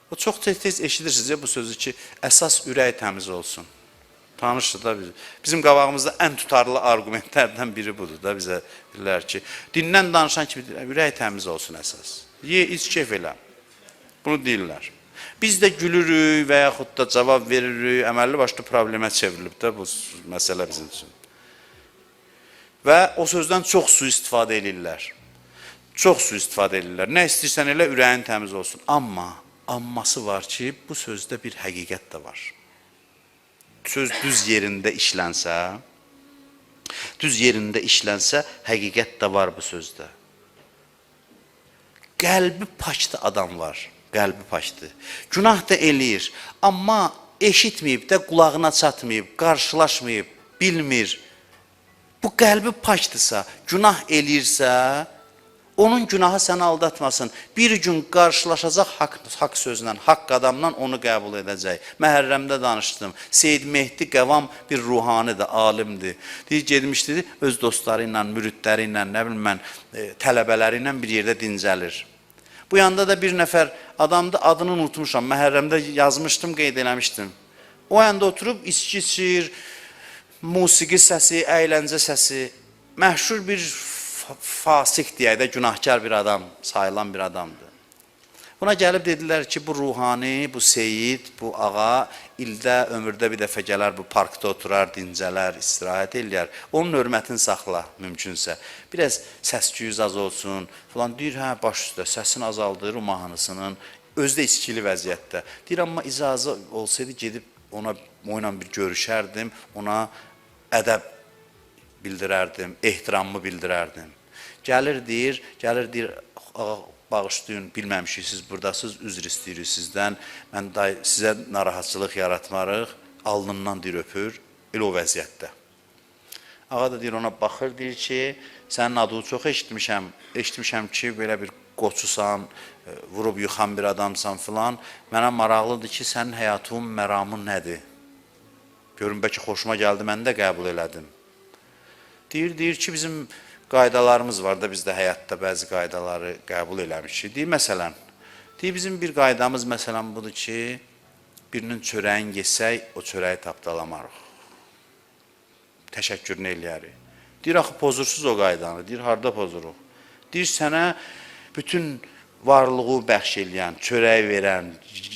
O çox tez-tez eşidirsiniz bu sözü ki, əsas ürək təmiz olsun. Tanışdır da bizim qabağımızda ən tutarlı argumentlərdən biri budur da bizə deyirlər ki, dindən danışan kimi ürək təmiz olsun əsas. Ye, iç, keyf elə. Bunu deyirlər. Biz də gülürük və yaxud da cavab veririk, əməlli başlı problemə çevrilib də bu məsələ bizim üçün. Və o sözdən çox su istifadə edirlər. Çox su istifadə edirlər. Nə istəyirsən elə ürəyin təmiz olsun. Amması var ki, bu sözdə bir həqiqət də var. Söz düz yerində işlənsə, həqiqət də var bu sözdə. Qəlbi paçlı adam var, qəlbi paçlı. Günah da eləyir, amma eşitməyib də, qulağına çatmayıb, qarşılaşmayıb, bilmir. Bu qəlbi paçdırsa, günah eləyirsə, onun günahı səni aldatmasın. Bir gün qarşılaşacaq haqq sözlə, haqq adamla onu qəbul edəcək. Məhərrəmdə danışdım. Seyyid Mehdi Qəvam bir ruhanidir, alimdir. Deyir, gedmişdir, öz dostları ilə, müridləri ilə, nə bilim mən, tələbələri ilə bir yerdə dincəlir. Bu yanda da bir nəfər adamdı, adını unutmuşam. Məhərrəmdə yazmışdım, qeyd eləmişdim. O yanda oturub içki içir, musiqi səsi, əyləncə səsi, məşhur bir fasik deyək də, günahkar bir adam, sayılan bir adamdır. Buna gəlib dedilər ki, bu ruhani, bu seyid, bu ağa ildə, ömürdə bir dəfə gələr, bu parkda oturar, dincələr, istirahət eləyər. Onun hörmətini saxla, mümkünsə. Biraz səs-küyüz az olsun, falan. Deyir, hə, baş üstə, səsini azaldır, mahnısının, özü də içkili vəziyyətdə. Deyir, amma icazə olsaydı, gedib ona bir görüşərdim, ona ədəb bildirərdim, ehtiramımı bildirərdim. Gəlir deyir, bağışlayın, bilməmişik, siz buradasınız, üzr istəyirik sizdən, mən sizə narahatçılıq yaratmarıq, alnından deyir, öpür, elə o vəziyyətdə. Ağa da deyir, ona baxır, deyir ki, sənin adını çox eşitmişəm ki, belə bir qoçusan, vurub yıxan bir adamsan filan, mənə maraqlıdır ki, sənin həyatın, məramın nədir? Görün, bəlkə xoşuma gəldi, mən də qəbul elədim. Deyir ki, bizim qaydalarımız var da, biz də həyatda bəzi qaydaları qəbul eləmişik. Deyir, məsələn, bizim bir qaydamız məsələn budur ki, birinin çörəyin yesək, o çörəyi tapdalamarıq. Təşəkkürünü eləyərik. Deyir, axı, pozursuz o qaydanı. Deyir, harada pozuruq? Deyir, sənə bütün varlığı bəxş eləyən, çörək verən,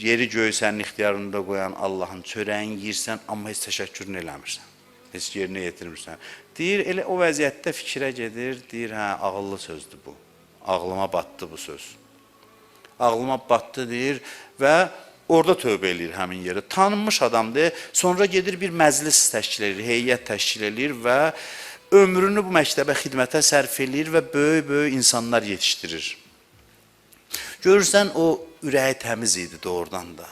yeri göğü sənin ixtiyarında qoyan Allahın çörəyin yiyirsən, amma heç təşəkkürünü eləmirsən. Heç yerinə yetirmirsən. Deyir, elə o vəziyyətdə fikrə gedir, deyir, hə, ağıllı sözdür bu. Ağlıma batdı bu söz. Ağlıma batdı, deyir və orada tövbə eləyir həmin yeri. Tanınmış adamdır, sonra gedir bir məclis təşkil edir, heyət təşkil edir və ömrünü bu məktəbə xidmətə sərf eləyir və böyük insanlar yetişdirir. Görürsən, o ürəyi təmiz idi doğrudan da.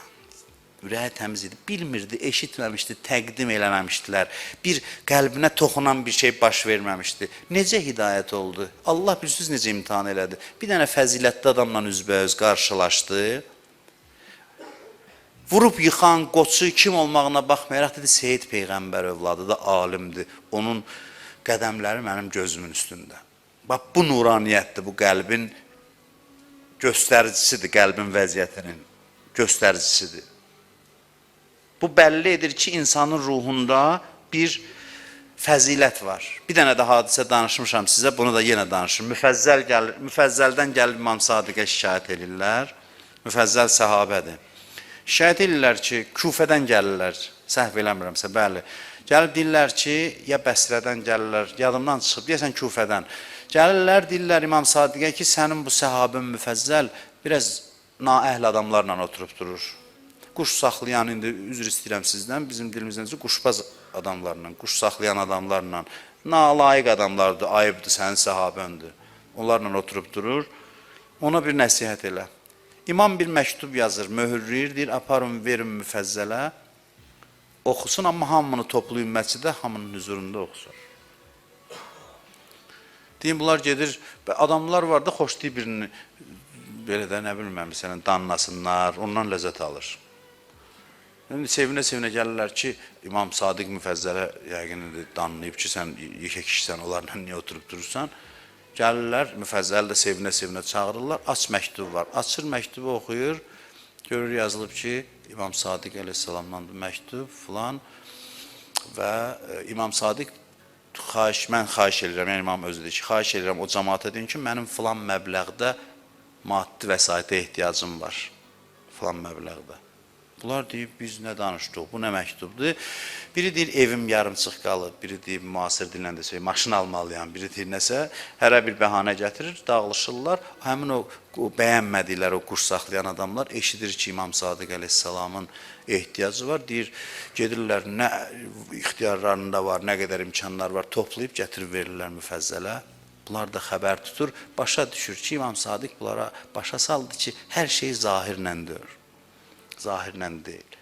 Ürəyi təmiz idi, bilmirdi, eşitməmişdi, təqdim eləməmişdilər. Bir qəlbinə toxunan bir şey baş verməmişdi. Necə hidayət oldu? Allah bilirsiniz necə imtihan elədi? Bir dənə fəzilətli adamla üzbəüz qarşılaşdı. Vurub yıxan, qoçu kim olmağına baxmayaraq dedi, Seyyid Peyğəmbər övladı da alimdir. Onun qədəmləri mənim gözümün üstündə. Bax, bu nuraniyyətdir, bu qəlbin göstəricisidir, qəlbin vəziyyətinin göstəricisidir. Bu bəlli edir ki, insanın ruhunda bir fəzilət var. Bir dənə də hadisə danışmışam sizə, bunu da yenə danışırım. Müfəzzəldən gəlib İmam Sadiqə şikayət edirlər. Müfəzzəl səhabədir. Şikayət edirlər ki, Küfədən gəlirlər, səhv eləmirəmsə, bəli. Gəlib deyirlər ki, ya Bəsrədən gəlirlər, yadımdan çıxıb, deyəsən Küfədən. Gəlirlər, deyirlər İmam Sadiqə ki, sənin bu səhabın müfəzzəl biraz naəhl adamlarla oturub durur. Quş saxlayan, indi üzr istəyirəm sizdən, bizim dilimizdən quşbaz adamlarla, quş saxlayan adamlarla, nalayiq adamlardır, ayıbdır, sənin səhabəndir. Onlarla oturub durur, ona bir nəsihət elə. İmam bir məktub yazır, möhürləyir, deyir, aparın, verin müfəzzələ, oxusun, amma hamını toplu ümməçidə, hamının hüzurunda oxusun. Deyim, bunlar gedir, adamlar var da xoşlayıb birini, belə də nə bilməm, məsələn, danlasınlar, ondan ləzzət alır. İndi sevinə-sevinə gəlirlər ki, İmam Sadiq Müfəzzələ yəqin danlayıb ki, sən yekə kişisən, onlarla niyə oturub durursan? Gəlirlər, Müfəzzəli də sevinə-sevinə çağırırlar, aç məktub var. Açır məktubu oxuyur, görür yazılıb ki, İmam Sadiq əleyhissalamdan məktub filan və İmam Sadiq mən xahiş edirəm, yəni İmam özü deyir ki, xahiş edirəm o cəmaata deyin ki, mənim filan məbləğdə maddi vəsaitə ehtiyacım var, filan məbləğdə. Bunlar deyib, biz nə danışdıq, bu nə məktubdur? Biri deyir, evim yarımçıq qalıb, biri deyir, müasir dillə də söyləyir, maşın almalıyam, biri deyir, nəsə, hərə bir bəhanə gətirir, dağılışırlar. Həmin o bəyənmədikləri, o qurs saxlayan adamlar eşidir ki, İmam Sadiq əleyhissalamın ehtiyacı var, deyir, gedirlər, nə ixtiyarlarında var, nə qədər imkanlar var, toplayıb gətirib verirlər Müfəzzələ. Bunlar da xəbər tutur, başa düşür ki, İmam Sadiq bunlara başa saldı ki, hər şey zahirləndir. Zahirlə deyil.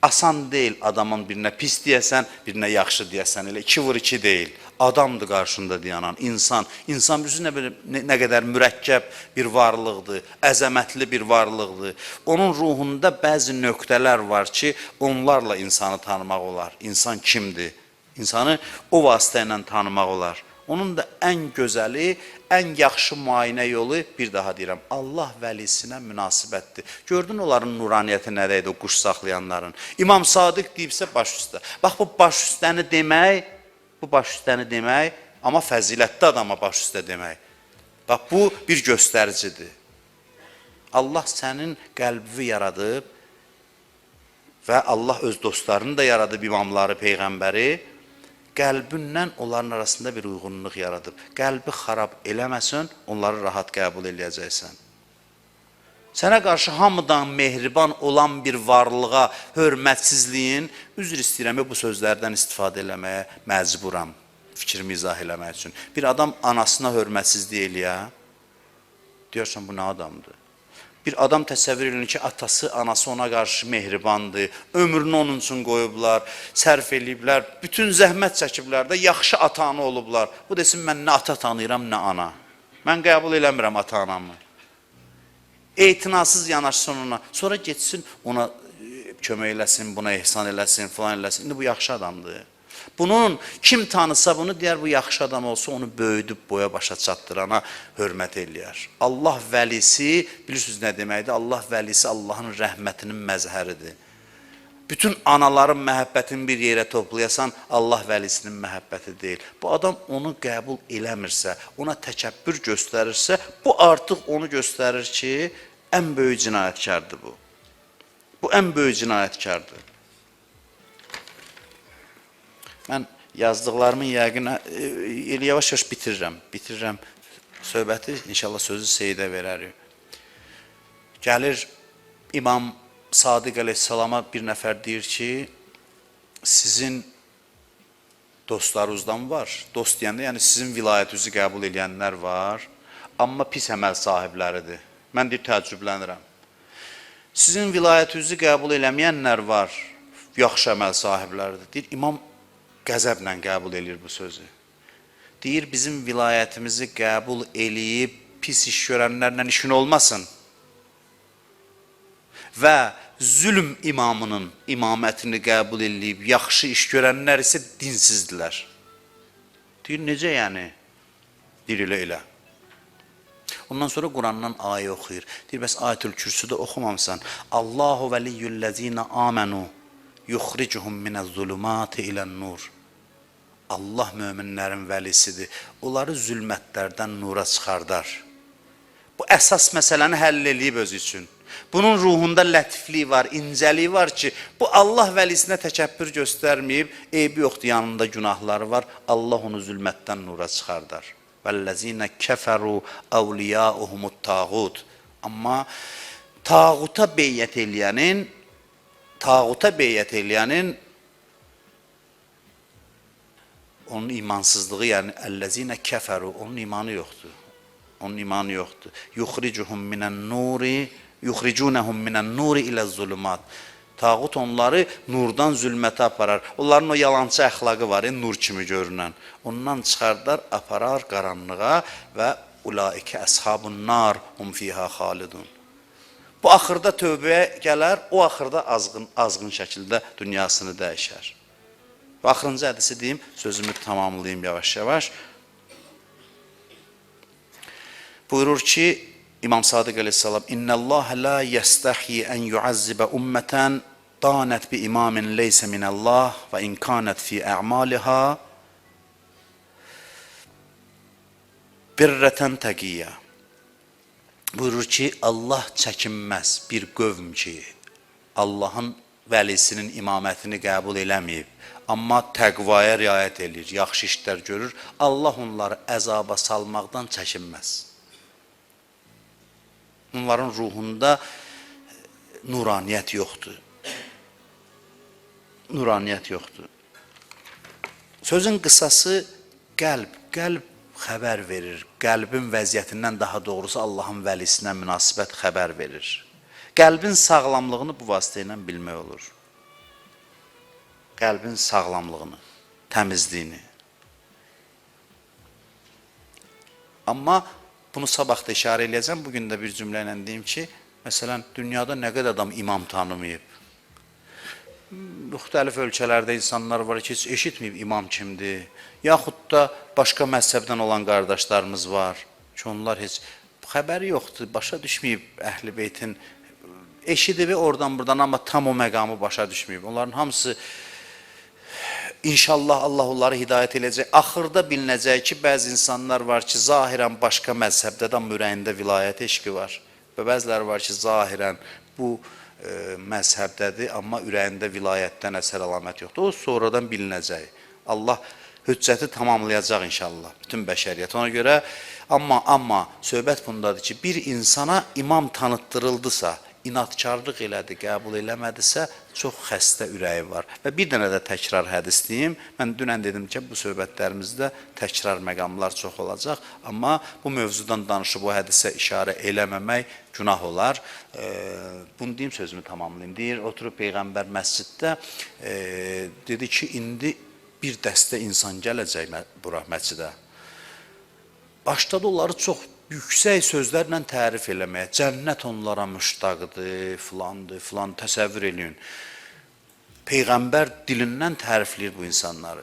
Asan deyil adamın birinə pis deyəsən, birinə yaxşı deyəsən. Elə 2 vur 2 deyil. Adamdır qarşında dayanan, insan. İnsan nə qədər mürəkkəb bir varlıqdır, əzəmətli bir varlıqdır. Onun ruhunda bəzi nöqtələr var ki, onlarla insanı tanımaq olar. İnsan kimdir? İnsanı o vasitə ilə tanımaq olar. Onun da ən gözəli, ən yaxşı müayinə yolu, bir daha deyirəm, Allah vəlisinə münasibətdir. Gördün onların nuraniyyəti nədəydi o quş saxlayanların? İmam Sadiq deyibsə baş üstə. Bax bu baş üstəni demək, amma fəzilətli adama baş üstə demək. Bax bu bir göstəricidir. Allah sənin qəlbini yaradıb və Allah öz dostlarını da yaradıb, imamları, peyğəmbəri, qəlbindən onların arasında bir uyğunluq yaradıb. Qəlbi xarab eləməsin, onları rahat qəbul eləyəcəksən. Sənə qarşı hamıdan mehriban olan bir varlığa hörmətsizliyin, üzr istəyirəm, bu sözlərdən istifadə eləməyə məcburam, fikrimi izah eləmək üçün. Bir adam anasına hörmətsizlik eləyə, deyərsən bu nə adamdır? Bir adam təsəvvür edin ki, atası, anası ona qarşı mehribandır, ömrünü onun üçün qoyublar, sərf eləyiblər, bütün zəhmət çəkiblər də, yaxşı ata-ana olublar. Bu desin, mən nə ata tanıyıram, nə ana. Mən qəbul eləmirəm ata-anamı. Etinasız yanaşsın ona, sonra geçsin ona kömək eləsin, buna ehsan eləsin, filan eləsin. İndi bu yaxşı adamdır. Bunun kim tanısa bunu deyər, bu yaxşı adam olsa onu böyüdüb boya başa çatdırana hörmət eləyər. Allah vəlisi, bilirsiniz nə deməkdir? Allah vəlisi Allahın rəhmətinin məzhəridir. Bütün anaların məhəbbətini bir yerə toplayasan, Allah vəlisinin məhəbbəti deyil. Bu adam onu qəbul eləmirsə, ona təkəbbür göstərirsə, bu artıq onu göstərir ki, ən böyük cinayətkardır bu. Bu ən böyük cinayətkardır. Mən yazdıqlarımın yəqin yavaş-yavaş bitirirəm söhbəti, inşallah sözü Seyidə verərik. Gəlir İmam Sadiq əleyhissalama bir nəfər deyir ki, sizin dostlarınızdan var. Dost deyəndə, yəni sizin vilayətinizi qəbul edənlər var, amma pis əməl sahibləridir. Mən deyir, təəccüblənirəm. Sizin vilayətinizi qəbul eləməyənlər var, yaxşı əməl sahibləridir. Deyir, İmam qəzəblə qəbul edir bu sözü. Deyir, bizim vilayətimizi qəbul eləyib, pis iş görənlərlə işin olmasın. Və zülm imamının imamətini qəbul eləyib, yaxşı iş görənlər isə dinsizdirlər. Deyir, necə yəni? Deyir, elə. Ondan sonra Qurandan ayə oxuyur. Deyir, bəs Ayətül Kürsüdə oxumamısan. Allahu vəliyyüllezina amenu yuxricuhum minəz-zulumati ilən-nur. Allah möminlərin vəlisidir. Onları zülmətlərdən nura çıxardar. Bu əsas məsələni həll eləyib özü üçün. Bunun ruhunda lətiflik var, incəlik var ki, bu Allah vəlisinə təkəbbür göstərməyib, eybi yoxdur, yanında günahları var. Allah onu zülmətdən nura çıxardar. Vəllezine kəfəru əvliyauhumut tağut. Amma tağuta beyyət eləyənin onun imansızlığı, yəni əlləzinə kəfəru, onun imanı yoxdur. Onun imanı yoxdur. Yuxricunəhum minən-nuri ilə-zulumat. Tağut onları nurdan zülmətə aparar. Onların o yalancı əxlaqı var, nur kimi görünən. Ondan çıxardar, aparar qaranlığa və ulaikə əshabun nar hum fiha xalidun. Bu Bu axırda tövbəyə gələr, o axırda azğın şəkildə dünyasını dəyişər. Və axırıncı hədisi deyim, sözümü tamamlayayım yavaş-yavaş. Buyurur ki, İmam Sadiq aleyhissalam, İnnəllâhe la yəstəhi ən yuazzibə ümmətən danət bi imamin leysə minəllah və inkanət fi ə'maliha birrətən təqiyyə. Buyurur ki, Allah çəkinməz bir qövm ki, Allahın vəlisinin imamətini qəbul eləməyib, amma təqvaya riayət edir, yaxşı işlər görür, Allah onları əzaba salmaqdan çəkinməz. Onların ruhunda nuraniyyət yoxdur. Nuraniyyət yoxdur. Sözün qısası qəlb xəbər verir. Qəlbin vəziyyətindən, daha doğrusu Allahın vəlisinə münasibət xəbər verir. Qəlbin sağlamlığını bu vasitə ilə bilmək olur. Qəlbin sağlamlığını, təmizliyini. Amma bunu sabah da işarə eləyəcəm. Bugün də bir cümlə ilə deyim ki, məsələn, dünyada nə qədər adam imam tanımayıb. Müxtəlif ölkələrdə insanlar var ki, heç eşitməyib imam kimdir. Yaxud da başqa məzhəbdən olan qardaşlarımız var ki, onlar heç xəbəri yoxdur, başa düşməyib Əhl-i Beytin. Eşidib oradan buradan, amma tam o məqamı başa düşməyib. Onların hamısı İnşallah Allah onları hidayət eləyəcək. Axırda bilinəcək ki, bəzi insanlar var ki, zahirən başqa məzhəbdə də ürəyində vilayət eşqi var. Və bəziləri var ki, zahirən bu məzhəbdədir, amma ürəyində vilayətdən əsər əlamət yoxdur. O sonradan bilinəcək. Allah hüccəti tamamlayacaq inşallah, bütün bəşəriyyət. Ona görə, amma söhbət bundadır ki, bir insana imam tanıtdırıldısa, inatkarlıq elədi, qəbul eləmədisə, çox xəstə ürəyi var. Və bir dənə də təkrar hədis deyim. Mən dünən dedim ki, bu söhbətlərimizdə təkrar məqamlar çox olacaq. Amma bu mövzudan danışıb o hədisə işarə eləməmək günah olar. Bunu deyim, sözümü tamamlayayım. Deyir, oturub Peyğəmbər məsciddə dedi ki, indi bir dəstə insan gələcək bura məscidə. Başladı onları çox yüksək sözlərlə tərif eləməyə. Cənnət onlara müştaqdır, filandır, filan təsəvvür eləyin. Peyğəmbər dilindən tərifləyir bu insanları.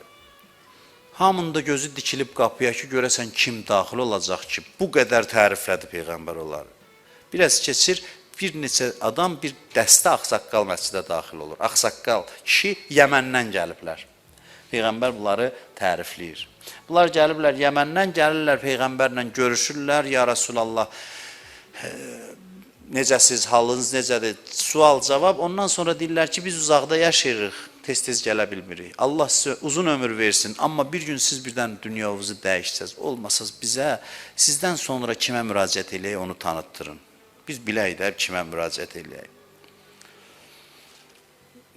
Hamında gözü dikilib qapıya ki, görəsən kim daxil olacaq ki, bu qədər təriflədi Peyğəmbər onları. Biraz keçir, bir neçə adam, bir dəstə ağsaqqal məscidə daxil olur. Ağsaqqal kişi Yəməndən gəliblər. Peyğəmbər bunları tərifləyir. Bunlar gəliblər Yəməndən, gəlirlər Peyğəmbərlə görüşürlər. Ya Rasulallah, necəsiz, halınız necədir? Sual, cavab. Ondan sonra deyirlər ki, biz uzaqda yaşayırıq, tez-tez gələ bilmirik. Allah sizə uzun ömür versin, amma bir gün siz birdən dünyanızı dəyişsəz, olmasaz bizə, sizdən sonra kimə müraciət eləyək, onu tanıtdırın. Biz bilək də kimə müraciət eləyək.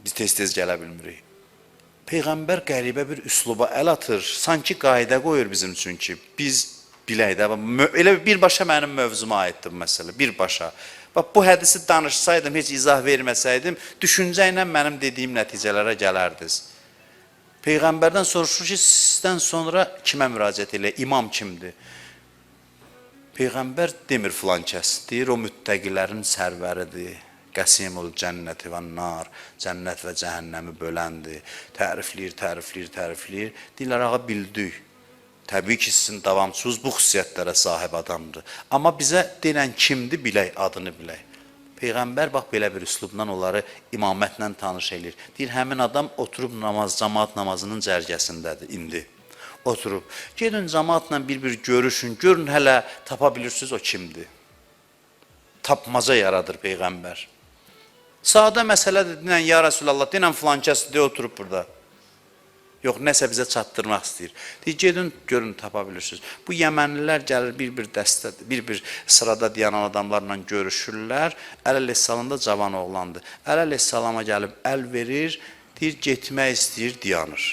Biz tez-tez gələ bilmirik. Peyğəmbər qəribə bir üsluba əl atır, sanki qayda qoyur bizim üçün ki, biz bilək də, elə birbaşa mənim mövzuma aiddir bu məsələ, birbaşa. Bax, bu hədisi danışsaydım, heç izah verməsəydim, düşüncə ilə mənim dediyim nəticələrə gələrdiniz. Peyğəmbərdən soruşur ki, sizdən sonra kimə müraciət eləyək, imam kimdir? Peyğəmbər demir filan kəs, deyir, o müttəqilərin sərvəridir. Qəsimul cənnəti və nar, cənnət və cəhənnəmi böləndir. Tərifləyir. Deyirlər, ağa bildik. Təbii ki, sizin davamçınız bu xüsusiyyətlərə sahib adamdır. Amma bizə denən kimdir, bilək, adını bilək. Peyğəmbər bax, belə bir üslubdan onları imamətlə tanış edir. Deyir, həmin adam oturub cəmaat namazının cərgəsindədir indi. Oturub, gedin cəmaatla bir görüşün, görün hələ tapa bilirsiniz o kimdir. Tapmaca yaradır Peyğəmbər. Sadə məsələdir, dinən, ya Rasulallah, dinən filan kəs de oturub burada. Yox, nəsə bizə çatdırmaq istəyir. Deyir, gedin, görün, tapa bilirsiniz. Bu Yəmənlilər gəlir, bir dəstədir, bir sırada dayanan adamlarla görüşürlər. Əleyhissalanda cavan oğlandır. Əleyhissalama gəlib əl verir, deyir, getmək istəyir, dayanır.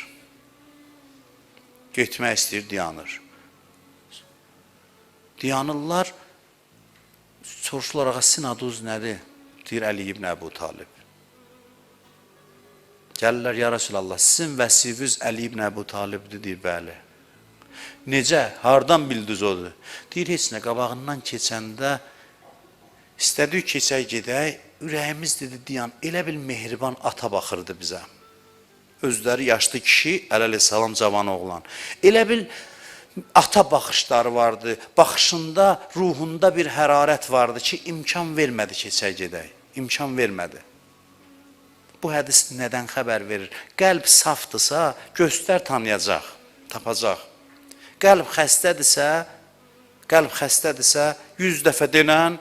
Getmək istəyir, dayanır. Dayanırlar, soruşurlar, ağa, sizin adınız nədir? Deyir, Əli ibn Əbu Talib. Gəlirlər, ya Rasulallah, sizin vəsiviniz Əli ibn Əbu Talibdir, deyir, bəli. Necə? Hardan bildiniz odur? Deyir, heç nə, qabağından keçəndə İstədik keçək gedək, ürəyimiz dedi, diyan, elə bil mehriban ata baxırdı bizə. Özləri yaşlı kişi, əleyhissalam cavan oğlan. Elə bil ata baxışları vardı, baxışında, ruhunda bir hərarət vardı ki, imkan vermədi keçək gedək, imkan vermədi. Bu hədis nədən xəbər verir? Qəlb safdırsa, göstər tanıyacaq, tapacaq. Qəlb xəstədirsə, 100 dəfə denən,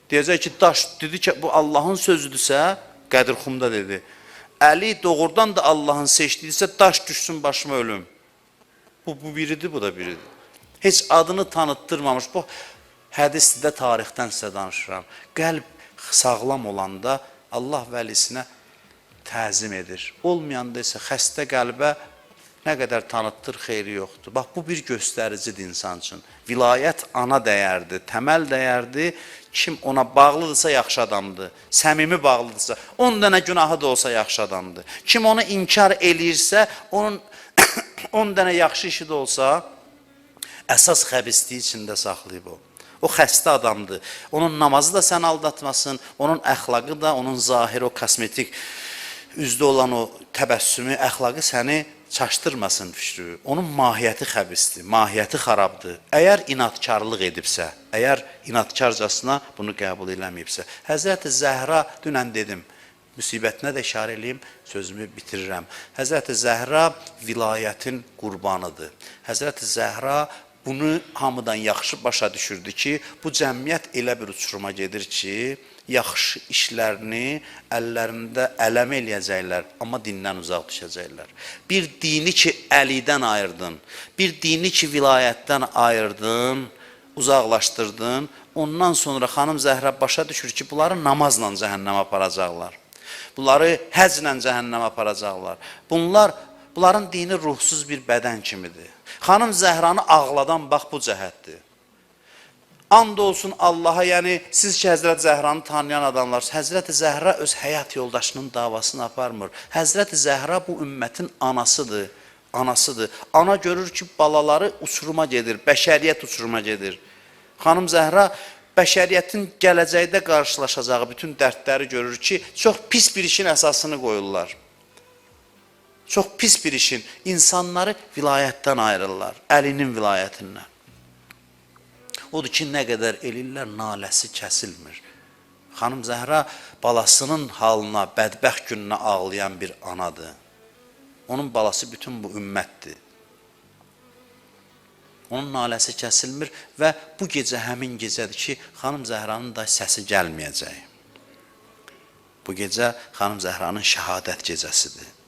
deyəcək ki, daş dedi ki, bu Allahın sözüdürsə, Qədirxumda dedi. Əli doğrudan da Allahın seçdiyirsə, daş düşsün başıma ölüm. Bu biridir, bu da biridir. Heç adını tanıttırmamış, bu hədisdə tarixdən sizə danışıram. Qəlb sağlam olanda Allah vəlisinə təzim edir. Olmayanda isə xəstə qəlbə nə qədər tanıtdır, xeyri yoxdur. Bax, bu bir göstəricidir insan üçün. Vilayət ana dəyərdir, təməl dəyərdir. Kim ona bağlıdırsa yaxşı adamdır, səmimi bağlıdırsa, 10 dənə günahı da olsa yaxşı adamdır. Kim onu inkar eləyirsə, onun 10 dənə yaxşı işi də olsa, əsas xəbisliyi içində saxlayıb o. O xəstə adamdır. Onun namazı da sən aldatmasın, onun əxlaqı da, onun zahiri, o kosmetik üzdə olan o təbəssümü, əxlaqı səni çaşdırmasın fikri. Onun mahiyyəti xəbisdir, mahiyyəti xarabdır. Əgər inadkarlıq edibsə, əgər inadkarcasına bunu qəbul eləməyibsə. Həzrəti Zəhra, dünən dedim, müsibətinə də işarə eləyim, sözümü bitirirəm. Həzrəti Zəhra vilayətin qurbanıdır. Həzrəti Zəhra bunu hamıdan yaxşı başa düşürdü ki, bu cəmiyyət elə bir uçuruma gedir ki, yaxşı işlərini əllərində ələm eləyəcəklər, amma dindən uzaq düşəcəklər. Bir dini ki, əlidən ayırdın, bir dini ki, vilayətdən ayırdın, uzaqlaşdırdın, ondan sonra xanım Zəhra başa düşür ki, bunları namazla cəhənnəmə aparacaqlar. Bunları həclə cəhənnəmə aparacaqlar. Bunların dini ruhsuz bir bədən kimidir. Xanım Zəhranı ağladan bax bu cəhətdir. And olsun Allaha, yəni siz ki, Həzrət Zəhranı tanıyan adamlar, Həzrət Zəhra öz həyat yoldaşının davasını aparmır. Həzrət Zəhra bu ümmətin anasıdır, anasıdır. Ana görür ki, balaları uçuruma gedir, bəşəriyyət uçuruma gedir. Xanım Zəhra bəşəriyyətin gələcəkdə qarşılaşacağı bütün dərdləri görür ki, çox pis bir işin əsasını qoyurlar. Çox pis bir işin, insanları vilayətdən ayırırlar, əlinin vilayətindən. Odur ki, nə qədər elirlər, naləsi kəsilmir. Xanım Zəhra balasının halına, bədbəxt gününə ağlayan bir anadır. Onun balası bütün bu ümmətdir. Onun naləsi kəsilmir və bu gecə həmin gecədir ki, Xanım Zəhranın da səsi gəlməyəcək. Bu gecə Xanım Zəhranın şəhadət gecəsidir.